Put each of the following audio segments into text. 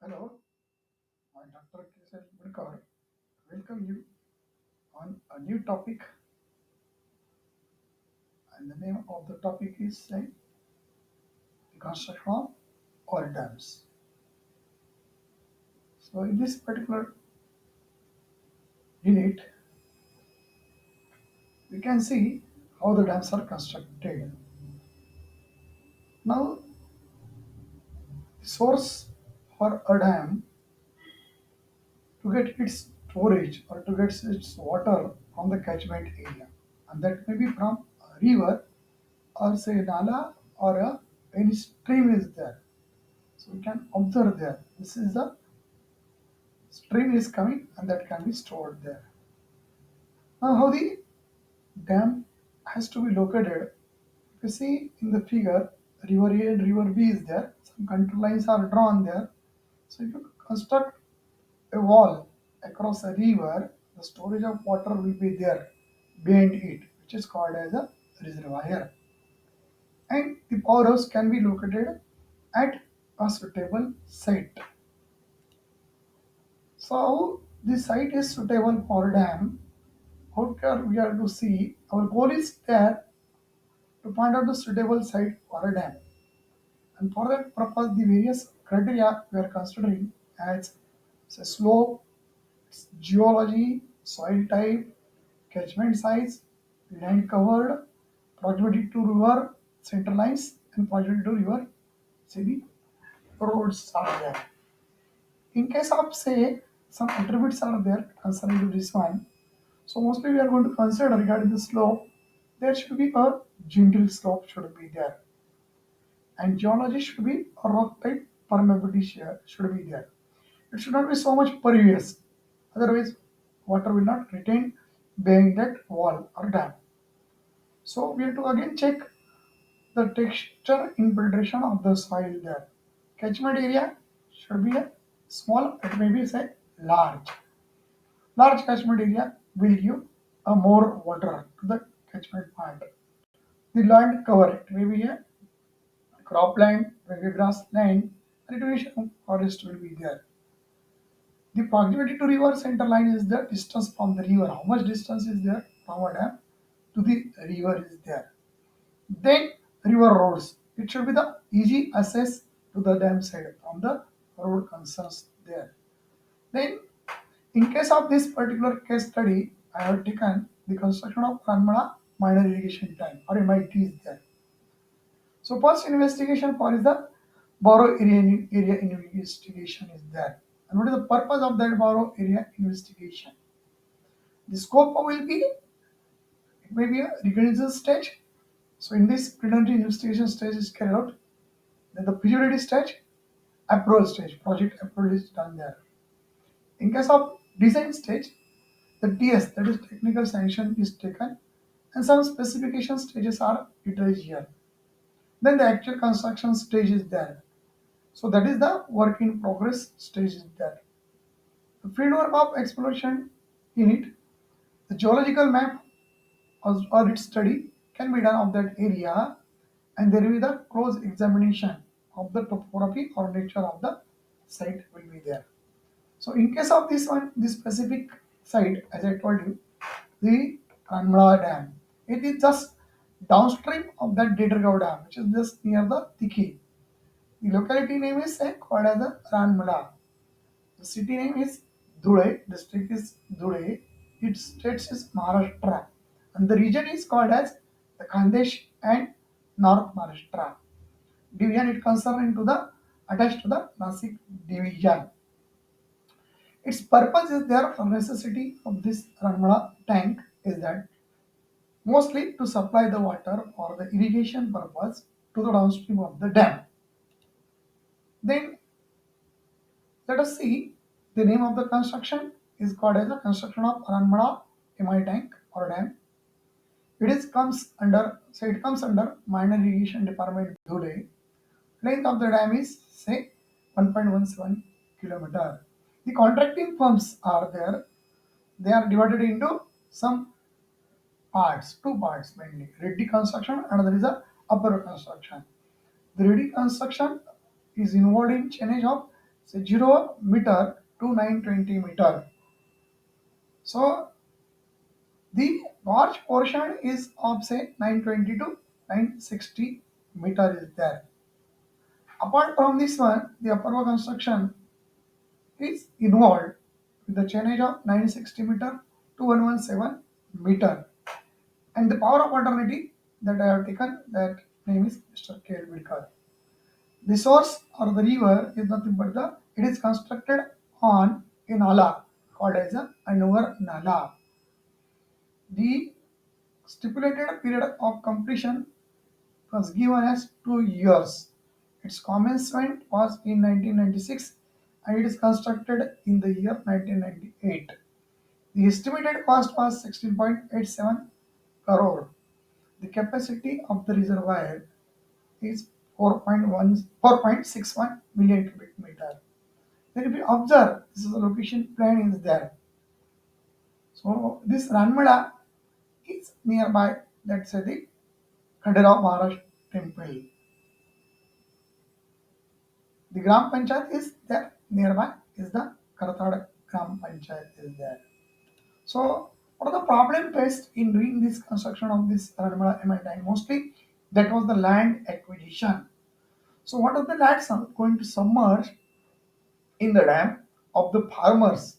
Hello, I'm Dr. Kesar Budkar. Welcome you on a new topic, and the name of the topic is the construction of oil dams. So, in this particular unit, we can see how the dams are constructed. Now, the source for a dam to get its storage or to get its water from the catchment area, and that may be from a river or say nala or any stream is there. So we can observe there. This is the stream is coming and that can be stored there. Now how the dam has to be located. If you see in the figure, river A and river B is there. Some control lines are drawn there. So if you construct a wall across a river, the storage of water will be there behind it, which is called as a reservoir. And the powerhouse can be located at a suitable site. So the site is suitable for dam. How can we are to see? Our goal is there to find out the suitable site for a dam. And for that purpose, the various criteria we are considering as say, slope, geology, soil type, catchment size, land covered, proximity to river, center lines, and proximity to river, say the roads are there. In case of say some attributes are there concerning to this one, so mostly we are going to consider regarding the slope, there should be a gentle slope should be there. And geology should be a rock type permeability should be there. It should not be so much pervious. Otherwise, water will not retain behind that wall or dam. So we have to again check the texture infiltration of the soil there. Catchment area should be a small, it may be say large. Large catchment area will give a more water to the catchment part. The land cover, it may be a cropland, maybe grassland, and it will show forest will be there. The proximity to river center line is the distance from the river. How much distance is there from a dam to the river is there. Then river roads. It should be the easy access to the dam side from the road concerns there. Then in case of this particular case study, I have taken the construction of Ranmala minor irrigation tank or MIT is there. So first investigation for is the borrow area investigation is there. And what is the purpose of that borrow area investigation? The scope will be it may be a reconnaissance stage. So in this preliminary investigation stage is carried out. Then the feasibility stage, approval stage, project approval is done there. In case of design stage, the TS that is technical sanction is taken and some specification stages are utilized here. Then the actual construction stage is there. So that is the work in progress stage is there. The fieldwork of exploration in it, the geological map or its study can be done of that area and there will be the close examination of the topography or nature of the site will be there. So in case of this one, this specific site, as I told you, the Kanmala Dam, it is just downstream of that Detergaon Dam, which is just near the Tikhi. The locality name is called as the Ranmala. The city name is Dhule, district is Dhule, its states is Maharashtra, and the region is called as the Khandesh and North Maharashtra. Division it concerned into the attached to the Nasik division. Its purpose is there for necessity of this Ranmala tank is that mostly to supply the water for the irrigation purpose to the downstream of the dam. Then let us see the name of the construction is called as the construction of Ranmala MI tank or dam. It comes under minor irrigation department Dhule. Length of the dam is say 1.17 kilometer. The contracting firms are there. They are divided into some parts, two parts mainly. Reddy construction, another is a upper construction. The ready construction is involved in change of say 0 meter to 920 meter. So the gorge portion is of say 920 to 960 meter is there. Apart from this one, the upper wall construction is involved with the chainage of 960 meter to 117 meter. And the power of alternative that I have taken, that name is Mr. K. L. Bidkar. The source or the river is nothing but it is constructed on a nala called as a Anwar Nala. The stipulated period of completion was given as 2 years. Its commencement was in 1996 and it is constructed in the year 1998. The estimated cost was 16.87 crore. The capacity of the reservoir is 4.61 million cubic meter. Then if you observe, this is the location plan is there. So this Ranmada is nearby, let's say the Khadera Maharaj temple. The Gram Panchayat is there nearby is the Kartad Gram Panchayat is there. So what are the problem faced in doing this construction of this Ranmada MI? Mostly that was the land acquisition. So what are the lands going to submerge in the dam of the farmers?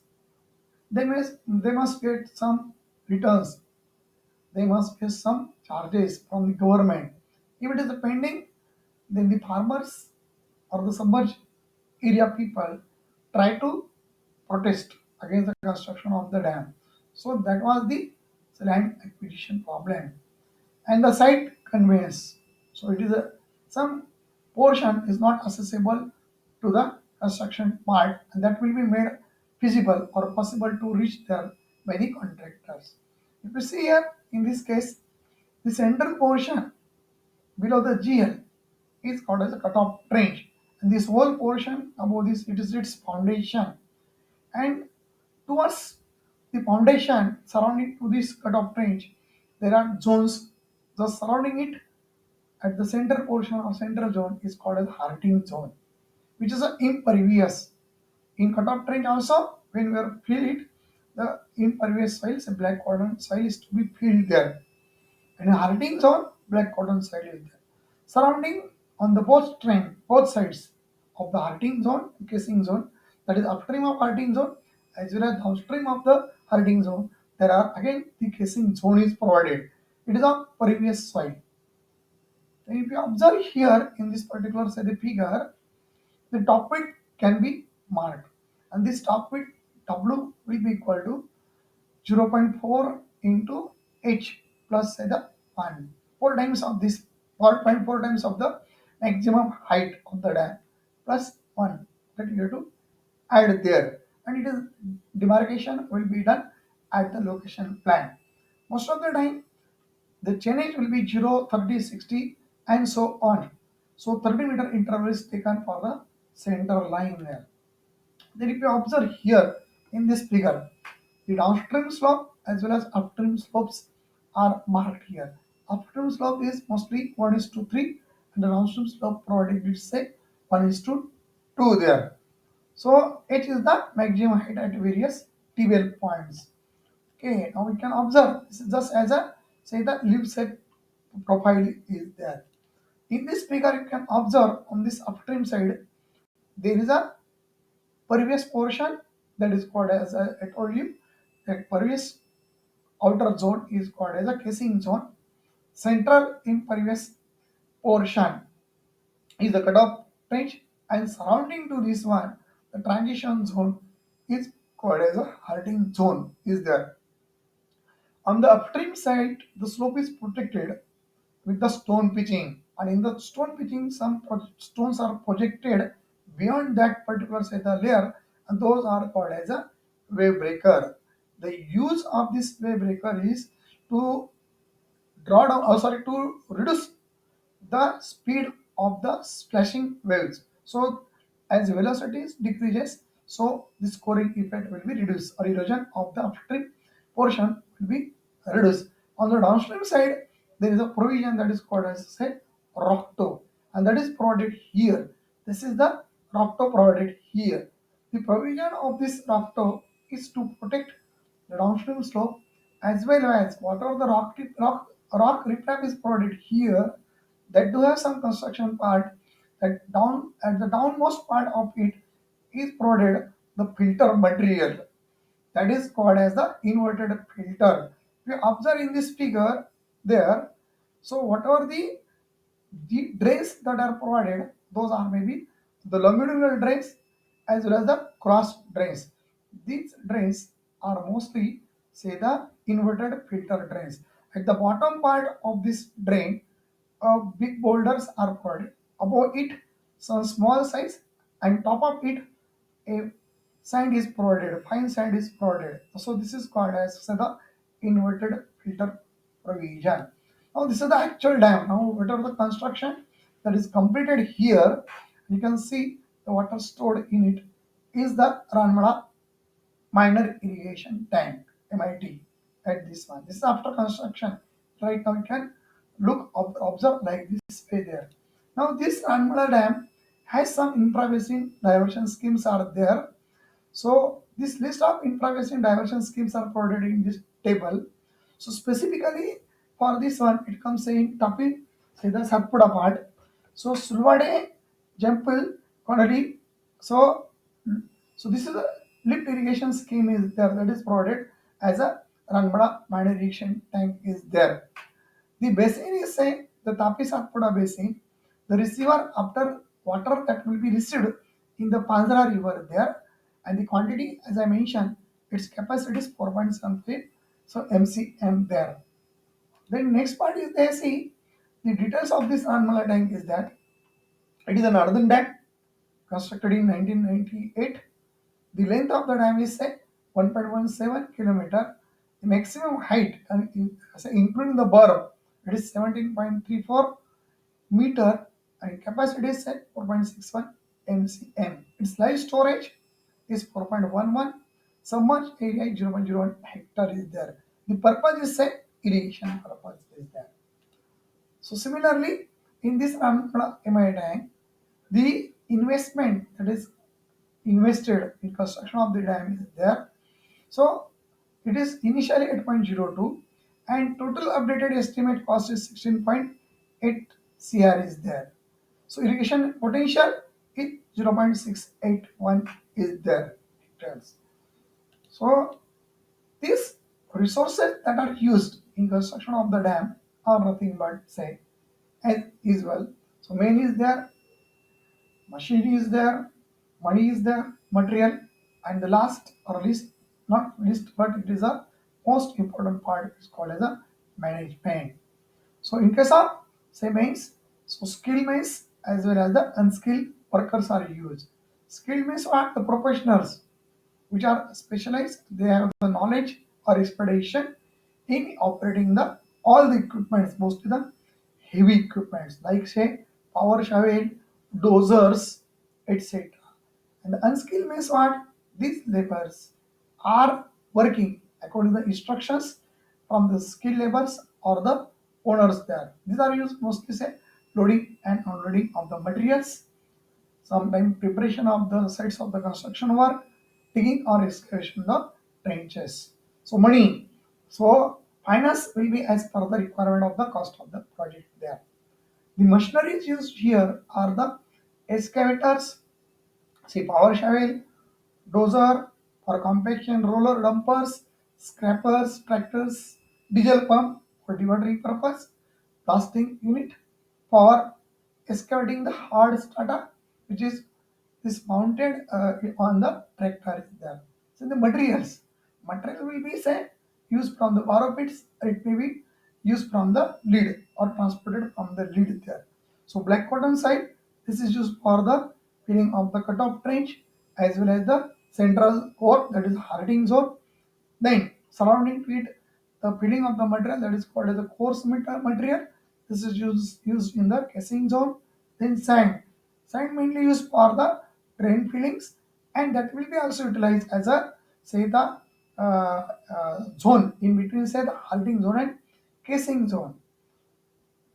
They must get some returns. They must pay some charges from the government. If it is a pending, then the farmers or the submerged area people try to protest against the construction of the dam. So that was the land acquisition problem. And the site conveyance. So it is a some portion is not accessible to the construction part, and that will be made feasible or possible to reach there by the contractors. If you see here in this case, the central portion below the GL is called as a cutoff trench, and this whole portion above this it is its foundation, and towards the foundation surrounding to this cutoff trench there are zones just surrounding it. At the center portion or central zone is called as Harting zone, which is a impervious. In cutoff trench also, when we are fill it, the impervious soils, a black cotton soil is to be filled there. And in Harting zone, black cotton soil is there. Surrounding on the both sides of the Harting zone, casing zone, that is upstream of Harting zone, as well as downstream of the Harting zone, there are again the casing zone is provided. It is a pervious soil. If you observe here in this particular say the figure, the top width can be marked, and this top width W will be equal to 0.4 into H plus say the 1. 4 times of this 4.4 times of the maximum height of the dam plus 1 that you have to add there, and it is demarcation will be done at the location plan. Most of the time the chainage will be 0, 30, 60, and so on. So 30-meter interval is taken for the center line there. Then if you observe here in this figure, the downstream slope as well as upstream slopes are marked here. Upstream slope is mostly 1 is to 3, and the downstream slope provided is say 1 is to 2 there. So H is the maximum height at various T-well points. Okay, now we can observe this is just as a say the leaf set profile is there. In this figure, you can observe on this upstream side there is a pervious portion that is called as I told you that pervious outer zone is called as a casing zone. Central impervious portion is the cutoff trench, and surrounding to this one, the transition zone is called as a halting zone is there. On the upstream side, the slope is protected with the stone pitching, and in the stone pitching, some stones are projected beyond that particular say the layer, and those are called as a wave breaker. The use of this wave breaker is to draw down, to reduce the speed of the splashing waves. So as velocity decreases, so the scoring effect will be reduced or erosion of the upstream portion will be reduced. On the downstream side, there is a provision that is called as say rock toe, and that is provided here. This is the rafter provided here. The provision of this rafter is to protect the downstream slope as well as whatever the rock riprap is provided here, that do have some construction part, that down at the downmost part of it is provided the filter material, that is called as the inverted filter. If you observe in this figure there, so whatever the drains that are provided, those are maybe the longitudinal drains as well as the cross drains. These drains are mostly say the inverted filter drains. At the bottom part of this drain, big boulders are provided. Above it, some small size, and top of it, a sand is provided, fine sand is provided. So this is called as say, the inverted filter provision. Now this is the actual dam. Now whatever the construction that is completed here, you can see the water stored in it is the Ranmala minor irrigation tank MIT at this one. This is after construction. Right now you can observe like this way there. Now this Ranmala dam has some infrabasin diversion schemes are there. So this list of infrabasin diversion schemes are provided in this table. So specifically for this one, it comes saying Tapi, say the Satpuda part. So Sulvade, Jempel, Konadi. So so this is a lift irrigation scheme is there that is provided as a Ranbada minor irrigation tank is there. The basin is say the Tapi Satpuda basin. The receiver after water that will be received in the Panzara river there, and the quantity as I mentioned, its capacity is 4.73, so MCM there. Then next part is they see the details of this Ranmala tank is that it is an earthen dam constructed in 1998. The length of the dam is say 1.17 kilometer. The maximum height, including the berm, it is 17.34 meter, and capacity is set 4.61 MCM. Its live storage is 4.11. Submerged area is 0.01 hectare is there. The purpose is say irrigation purpose is there. So similarly, in this Ramkala MI tank, the investment that is invested in construction of the dam is there. So it is initially 8.02 and total updated estimate cost is 16.8 CR is there. So irrigation potential is 0.681 is there. Hectares. So these resources that are used in construction of the dam are nothing but say as usual. So main is there, machinery is there, money is there, material, and the last or least, not least, but it is a most important part is called as a management. So in case of say means, so skilled means as well as the unskilled workers are used. Skilled means are the professionals which are specialized. They have the knowledge or experience in operating the all the equipments, mostly the heavy equipments like say power shovel, dozers, etc. And the unskilled means what? These laborers are working according to the instructions from the skilled laborers or the owners there. These are used mostly say loading and unloading of the materials, sometimes preparation of the sites of the construction work, digging or excavation of the trenches. So money. So finance will be as per the requirement of the cost of the project there. The machineries used here are the excavators, see power shovel, dozer for compaction, roller dumpers, scrapers, tractors, diesel pump for dewatering purpose, blasting unit for excavating the hard strata, which is this mounted on the tractor is there. So the material will be say used from the borrow pits, or it may be used from the lead or transported from the lead there. So black cotton side, this is used for the filling of the cutoff trench as well as the central core, that is harding zone. Then surrounding to it, the filling of the material that is called as a coarse material. This is used in the casing zone. Then sand. Sand mainly used for the drain fillings, and that will be also utilized as a say the zone in between say the halting zone and casing zone.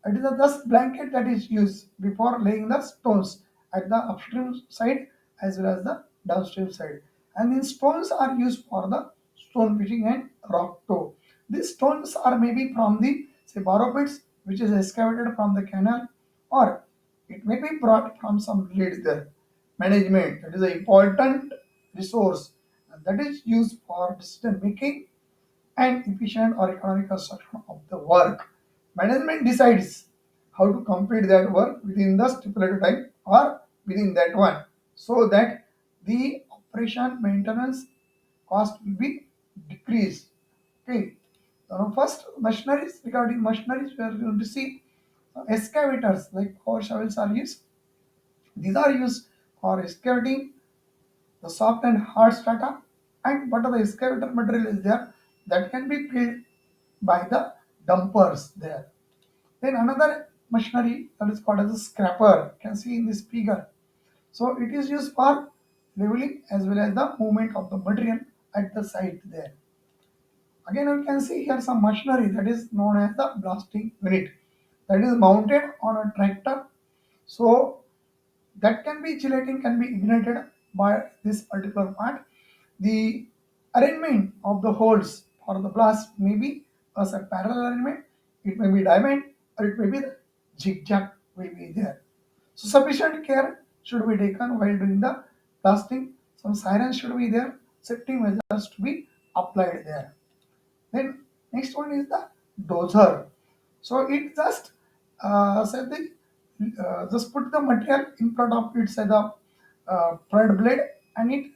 It is a dust blanket that is used before laying the stones at the upstream side as well as the downstream side. And these stones are used for the stone pitching and rock toe. These stones are maybe from the say borrow pits which is excavated from the canal, or it may be brought from some village there. Management, that is an important resource, and that is used for decision making and efficient or economic construction of the work. Management decides how to complete that work within the stipulated time or within that one, so that the operation maintenance cost will be decreased. Okay. Now first machineries, regarding machineries we are going to see excavators like power shovels are used. These are used for excavating the soft and hard strata, and what are the excavator material is there that can be filled by the dumpers there. Then another machinery that is called as a scraper, you can see in this figure. So it is used for leveling as well as the movement of the material at the site there. Again, you can see here some machinery that is known as the blasting unit, that is mounted on a tractor. So that can be gelatin can be ignited by this particular part. The arrangement of the holes for the blast may be as a parallel arrangement, it may be diamond, or it may be the zigzag will be there. So sufficient care should be taken while doing the blasting. Some sirens should be there, safety measures to be applied there. Then next one is the dozer. So it just said the just put the material in front of it, say the thread blade, and it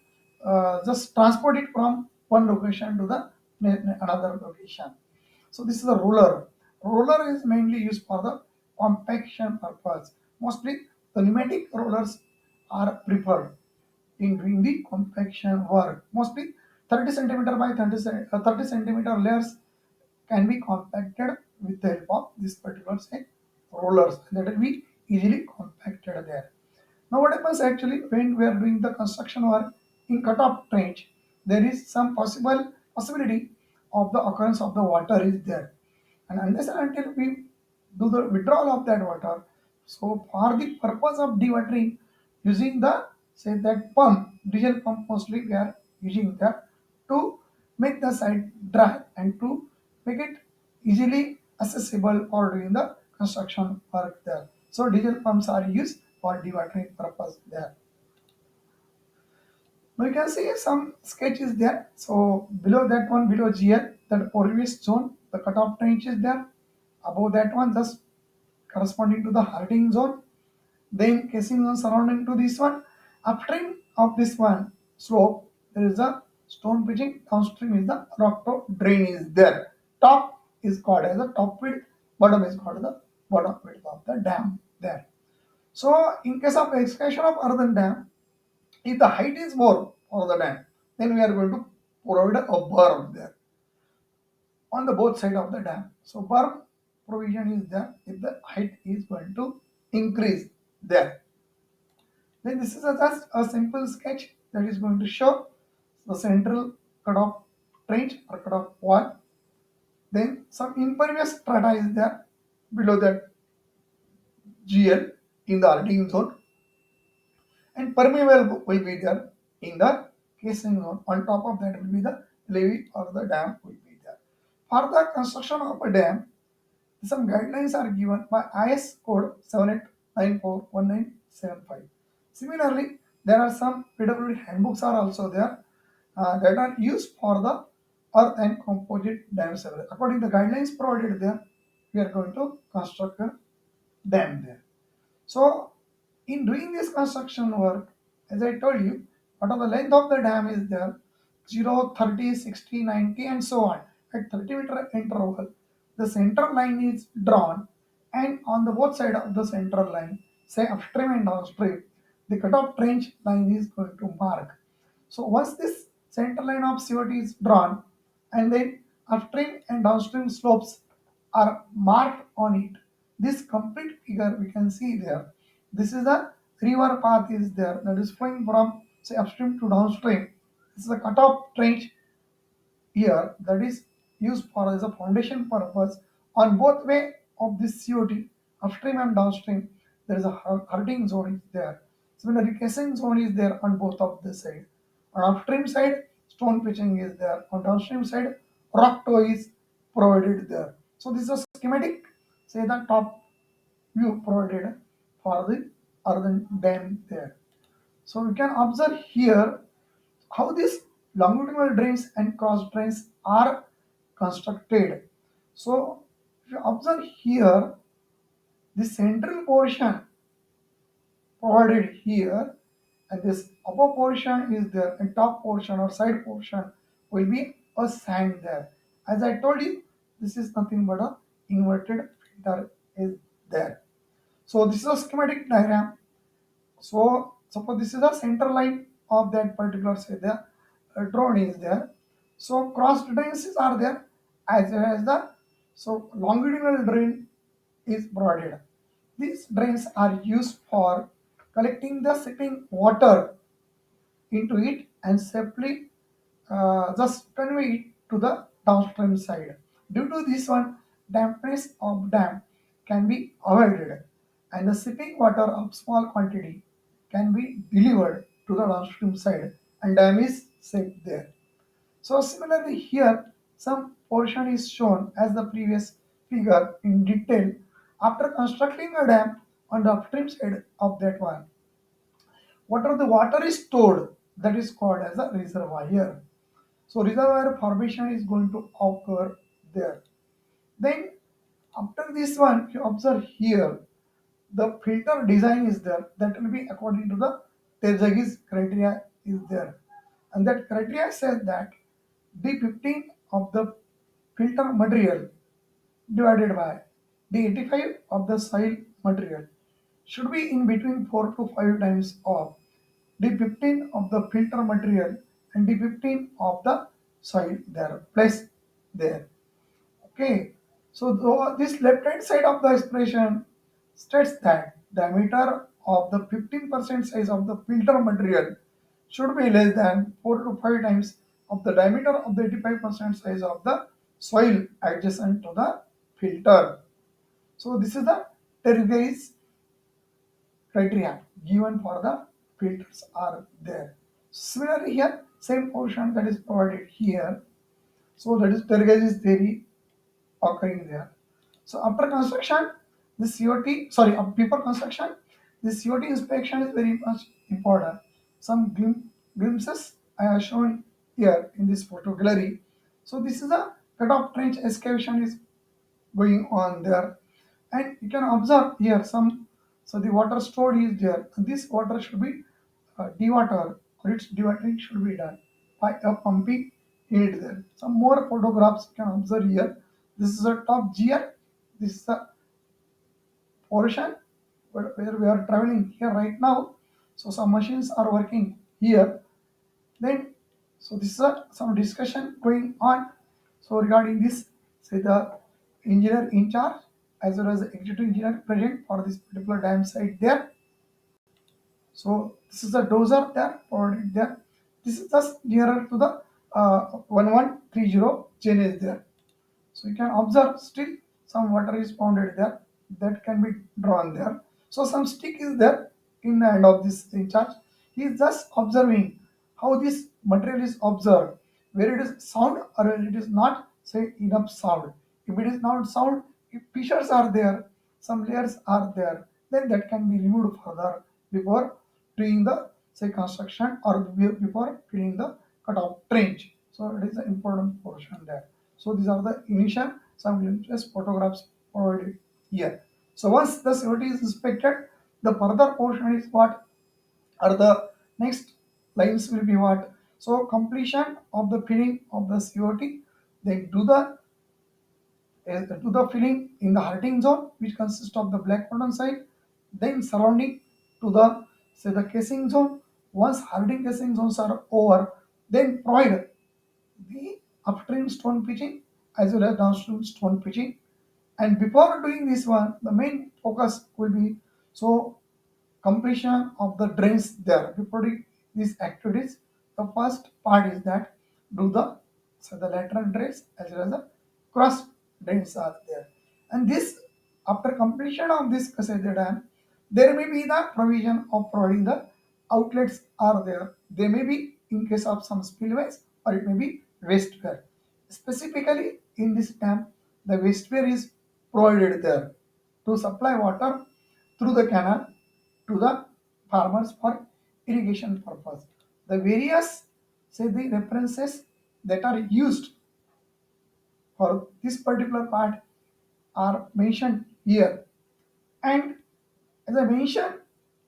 just transport it from one location to the another location. So this is a roller. Roller is mainly used for the compaction purpose. Mostly the pneumatic rollers are preferred in doing the compaction work. Mostly 30 centimeter by 30 centimeter layers can be compacted with the help of this particular say rollers, that will be easily compacted there. Now what happens actually when we are doing the construction work in cut-off trench, there is some possibility of the occurrence of the water is there, and unless and until we do the withdrawal of that water, so for the purpose of dewatering, using the say that pump, diesel pump mostly we are using that to make the site dry and to make it easily accessible for doing the construction work there. So diesel pumps are used for dewatering purpose there. Now you can see some sketches there. So below that one, below GL, that Porvis zone, the cutoff trench is there. Above that one, just corresponding to the harding zone. Then casing zone surrounding to this one. Upstream of this one slope, there is a stone pitching. Downstream is the rock top drain is there. Top is called as the top width. Bottom is called the bottom width of the dam there. So in case of excavation of earthen dam, if the height is more for the dam, then we are going to provide a berm there on the both side of the dam. So berm provision is there if the height is going to increase there. Then this is just a simple sketch that is going to show the central cutoff trench or cutoff wall. Then some impervious strata is there below that GL in the Arting zone, and permeable will be there in the casing zone. On top of that will be the levee or the dam will be there. For the construction of a dam, some guidelines are given by IS code 78941975. Similarly, there are some PWD handbooks are also there that are used for the earth and composite dam survey. According to the guidelines provided there, we are going to construct a dam there. So, in doing this construction work, as I told you, what are the length of the dam is there 0, 30, 60, 90, and so on. At 30-meter interval, the center line is drawn, and on the both side of the center line, say upstream and downstream, the cutoff trench line is going to mark. So once this center line of COT is drawn, and then upstream and downstream slopes are marked on it, this complete figure we can see there. This is a river path is there that is flowing from say upstream to downstream. This is a cutoff trench here that is used for as a foundation purpose on both way of this COT upstream and downstream. There is a hurting zone is there. Similarly, casing zone is there on both of the side. On upstream side, stone pitching is there. On downstream side, rock toe is provided there. So this is a schematic, say the top view provided for the earthen dam there. So we can observe here how these longitudinal drains and cross drains are constructed. So if you observe here, the central portion provided here, and this upper portion is there, and top portion or side portion will be a sand there. As I told you, this is nothing but a inverted filter is there. So this is a schematic diagram. So suppose this is the center line of that particular, say the drone is there. So cross drains are there, as well as the so longitudinal drain is provided. These drains are used for collecting the sipping water into it and safely just convey it to the downstream side. Due to this one, dampness of dam can be avoided and the sipping water of small quantity can be delivered to the downstream side and dam is safe there. So similarly here, some portion is shown as the previous figure in detail. After constructing a dam on the upstream side of that one, whatever the water is stored, that is called as a reservoir. So reservoir formation is going to occur there. Then after this one, if you observe here, the filter design is there that will be according to the Terzaghi's criteria is there. And that criteria says that D15 of the filter material divided by D85 of the soil material should be in between 4 to 5 times of D15 of the filter material and D15 of the soil there placed there. Okay, so this left hand side of the expression states that diameter of the 15% size of the filter material should be less than 4 to 5 times of the diameter of the 85% size of the soil adjacent to the filter. So this is the Tergay's criteria given for the filters are there. Similarly here, same portion that is provided here. So that is Tergay's theory occurring there. So after construction, the COT, sorry, before construction, the COT inspection is very much important. Some glimpses I have shown here in this photo gallery. So this is a cut-off trench excavation is going on there, and you can observe here some. So the water stored is there. This water should be dewater, or its dewatering should be done by a pumping unit there. Some more photographs you can observe here. This is a top gear. This is the portion where we are traveling here right now. So some machines are working here. Then, so this is some discussion going on. So regarding this, say the engineer in charge as well as the executive engineer present for this particular dam site there. So this is the dozer there provided there. This is just nearer to the 1130 chain is there. So you can observe still some water is pounded there that can be drawn there. So some stick is there in the end of this in charge. He is just observing how this material is observed, where it is sound or where it is not, say enough sound. If it is not sound, if fissures are there, some layers are there, then that can be removed further before doing the say construction or before filling the cutoff trench. So it is an important portion there. So these are the initial some glimpses photographs provided here. So once the COT is inspected, the further portion is what are the next lines will be what. So completion of the filling of the COT, then do the filling in the hurting zone, which consists of the black bottom side, then surrounding to the say the casing zone. Once hurting casing zones are over, then provide the upstream stone pitching as well as downstream stone pitching. And before doing this one, the main focus will be so completion of the drains there. Before doing these activities, the first part is that do the so the lateral drains as well as the cross drains are there. And this after completion of this Kaseda dam, there may be the provision of providing the outlets are there. They may be in case of some spillways or it may be wastewater. Specifically in this dam, the wastewater is provided there to supply water through the canal to the farmers for irrigation purpose. The various say the references that are used for this particular part are mentioned here. And as I mentioned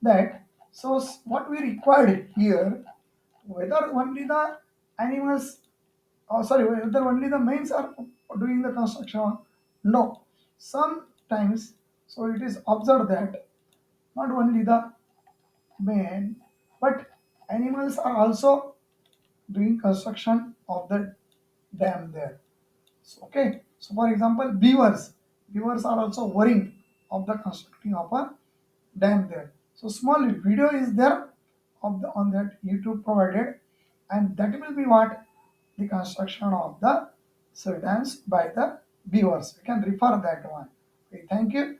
that, so what we required here, whether only the animals, sorry, whether only the males are doing the construction, no. Sometimes, so it is observed that not only the men, but animals are also doing construction of the dam there. So, okay, so for example, beavers are also worrying of the constructing of a dam there. So small video is there of the on that YouTube provided, and that will be what the construction of the dams by the beavers. We can refer that one. Okay, thank you.